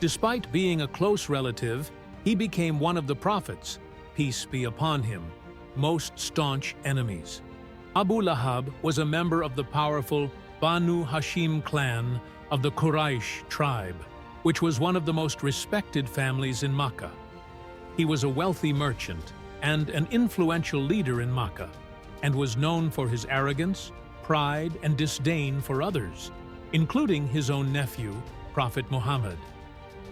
Despite being a close relative, he became one of the Prophet's, peace be upon him, most staunch enemies. Abu Lahab was a member of the powerful Banu Hashim clan of the Quraysh tribe, which was one of the most respected families in Makkah. He was a wealthy merchant and an influential leader in Makkah, and was known for his arrogance, pride, and disdain for others, including his own nephew, Prophet Muhammad.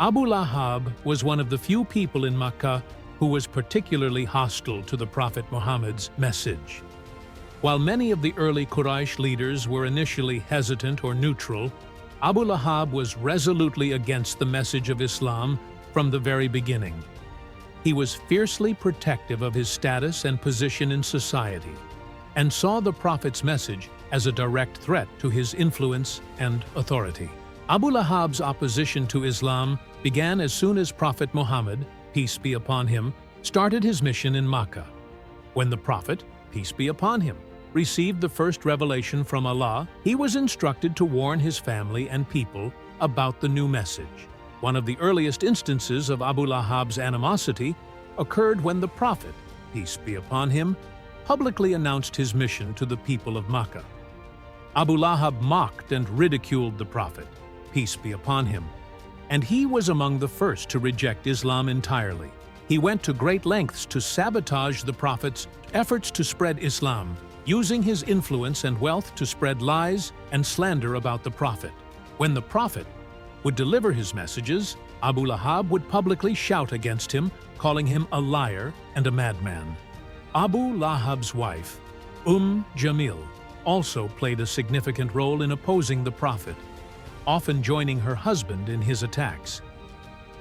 Abu Lahab was one of the few people in Makkah who was particularly hostile to the Prophet Muhammad's message. While many of the early Quraysh leaders were initially hesitant or neutral, Abu Lahab was resolutely against the message of Islam from the very beginning. He was fiercely protective of his status and position in society, and saw the Prophet's message as a direct threat to his influence and authority. Abu Lahab's opposition to Islam began as soon as Prophet Muhammad, peace be upon him, started his mission in Makkah. When the Prophet, peace be upon him, received the first revelation from Allah, he was instructed to warn his family and people about the new message. One of the earliest instances of Abu Lahab's animosity occurred when the Prophet, peace be upon him, publicly announced his mission to the people of Makkah. Abu Lahab mocked and ridiculed the Prophet, peace be upon him, and he was among the first to reject Islam entirely. He went to great lengths to sabotage the Prophet's efforts to spread Islam, using his influence and wealth to spread lies and slander about the Prophet. When the Prophet would deliver his messages, Abu Lahab would publicly shout against him, calling him a liar and a madman. Abu Lahab's wife, Jamil, also played a significant role in opposing the Prophet, often joining her husband in his attacks.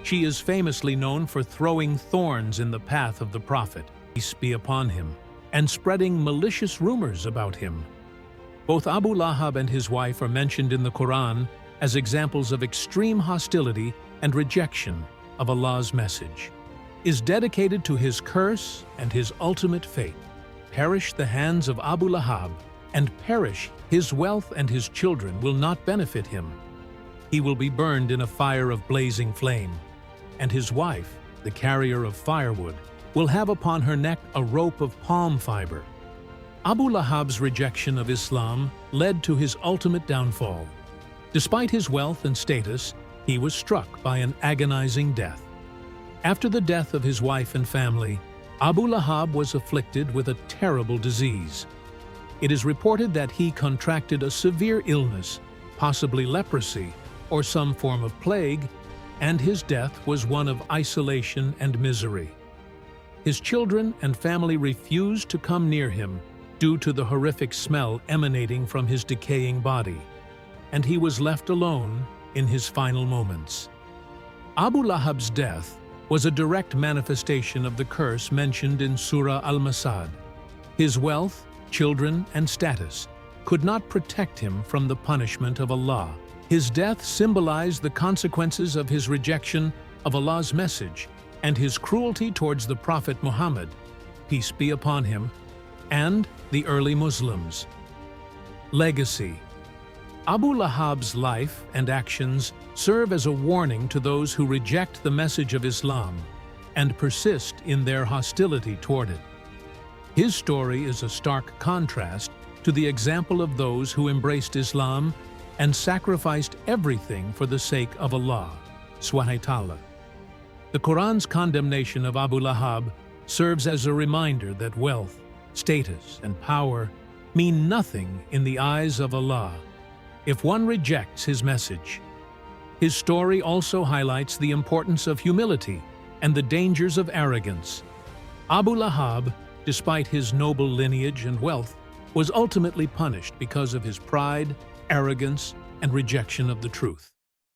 She is famously known for throwing thorns in the path of the Prophet, peace be upon him, and spreading malicious rumors about him. Both Abu Lahab and his wife are mentioned in the Quran as examples of extreme hostility and rejection of Allah's message. Is dedicated to his curse and his ultimate fate. Perish the hands of Abu Lahab, and perish his wealth, and his children will not benefit him. He will be burned in a fire of blazing flame, and his wife, the carrier of firewood, will have upon her neck a rope of palm fiber. Abu Lahab's rejection of Islam led to his ultimate downfall. Despite his wealth and status, he was struck by an agonizing death. After the death of his wife and family, Abu Lahab was afflicted with a terrible disease. It is reported that he contracted a severe illness, possibly leprosy or some form of plague, and his death was one of isolation and misery. His children and family refused to come near him due to the horrific smell emanating from his decaying body, and he was left alone in his final moments. Abu Lahab's death was a direct manifestation of the curse mentioned in Surah Al-Masad. His wealth, children, and status could not protect him from the punishment of Allah. His death symbolized the consequences of his rejection of Allah's message and his cruelty towards the Prophet Muhammad, peace be upon him, and the early Muslims. Legacy. Abu Lahab's life and actions serve as a warning to those who reject the message of Islam and persist in their hostility toward it. His story is a stark contrast to the example of those who embraced Islam and sacrificed everything for the sake of Allah, Subhanahu wa Ta'ala. The Quran's condemnation of Abu Lahab serves as a reminder that wealth, status, and power mean nothing in the eyes of Allah if one rejects his message. His story also highlights the importance of humility and the dangers of arrogance. Abu Lahab, despite his noble lineage and wealth, was ultimately punished because of his pride, arrogance, and rejection of the truth.